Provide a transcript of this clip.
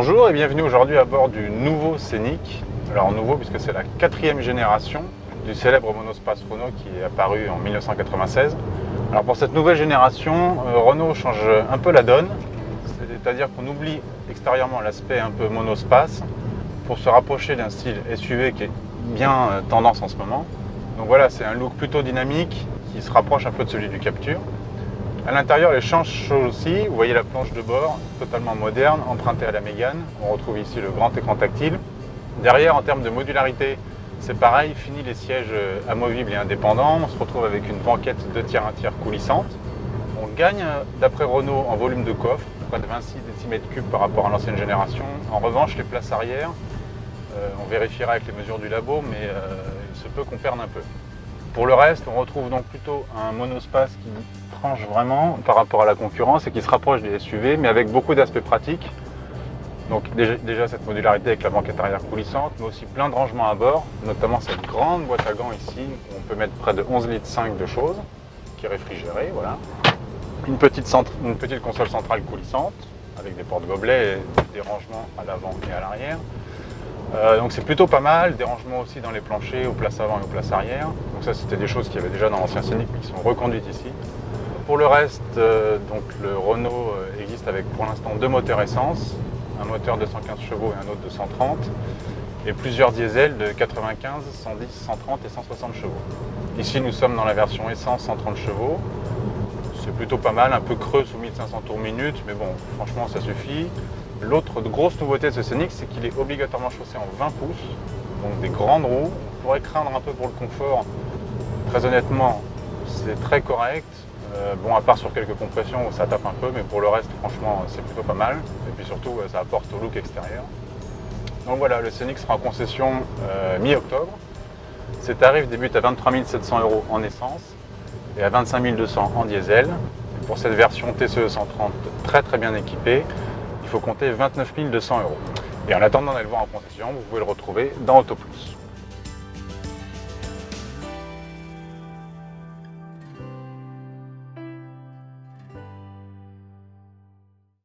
Bonjour et bienvenue aujourd'hui à bord du nouveau Scénic. Alors nouveau puisque c'est la 4e génération du célèbre monospace Renault qui est apparu en 1996. Alors pour cette nouvelle génération, Renault change un peu la donne, c'est-à-dire qu'on oublie extérieurement l'aspect un peu monospace pour se rapprocher d'un style SUV qui est bien tendance en ce moment. Donc voilà, c'est un look plutôt dynamique qui se rapproche un peu de celui du Captur. À l'intérieur, les change aussi. Vous voyez la planche de bord, totalement moderne, empruntée à la Mégane. On retrouve ici le grand écran tactile. Derrière, en termes de modularité, c'est pareil, fini les sièges amovibles et indépendants. On se retrouve avec une banquette 2 tiers 1 tiers coulissante. On gagne, d'après Renault, en volume de coffre, près de 26 cm3 par rapport à l'ancienne génération. En revanche, les places arrière, on vérifiera avec les mesures du labo, mais il se peut qu'on perde un peu. Pour le reste, on retrouve donc plutôt un monospace qui tranche vraiment par rapport à la concurrence et qui se rapproche des SUV, mais avec beaucoup d'aspects pratiques. Donc déjà cette modularité avec la banquette arrière coulissante, mais aussi plein de rangements à bord, notamment cette grande boîte à gants ici, où on peut mettre près de 11,5 litres de choses, qui est réfrigérée, voilà. Une petite console centrale coulissante, avec des porte-gobelets et des rangements à l'avant et à l'arrière. Donc c'est plutôt pas mal, des rangements aussi dans les planchers, aux places avant et aux places arrière. Donc ça c'était des choses qu'il y avait déjà dans l'ancien Scénic mais qui sont reconduites ici. Pour le reste, donc le Renault existe avec pour l'instant 2 moteurs essence, un moteur de 115 chevaux et un autre de 130, et plusieurs diesels de 95, 110, 130 et 160 chevaux. Ici nous sommes dans la version essence 130 chevaux. C'est plutôt pas mal, un peu creux sous 1500 tours minute, mais bon, franchement ça suffit. L'autre grosse nouveauté de ce Scénic, c'est qu'il est obligatoirement chaussé en 20 pouces, donc des grandes roues. On pourrait craindre un peu pour le confort. Très honnêtement, c'est très correct. Bon, à part sur quelques compressions où ça tape un peu, mais pour le reste, franchement, c'est plutôt pas mal. Et puis surtout, ça apporte au look extérieur. Donc voilà, le Scénic sera en concession mi-octobre. Ses tarifs débutent à 23 700 € en essence et à 25 200 en diesel. Et pour cette version TCE 130 très bien équipée, il faut compter 29 200 €. Et en attendant d'aller le voir en concession, vous pouvez le retrouver dans Autoplus.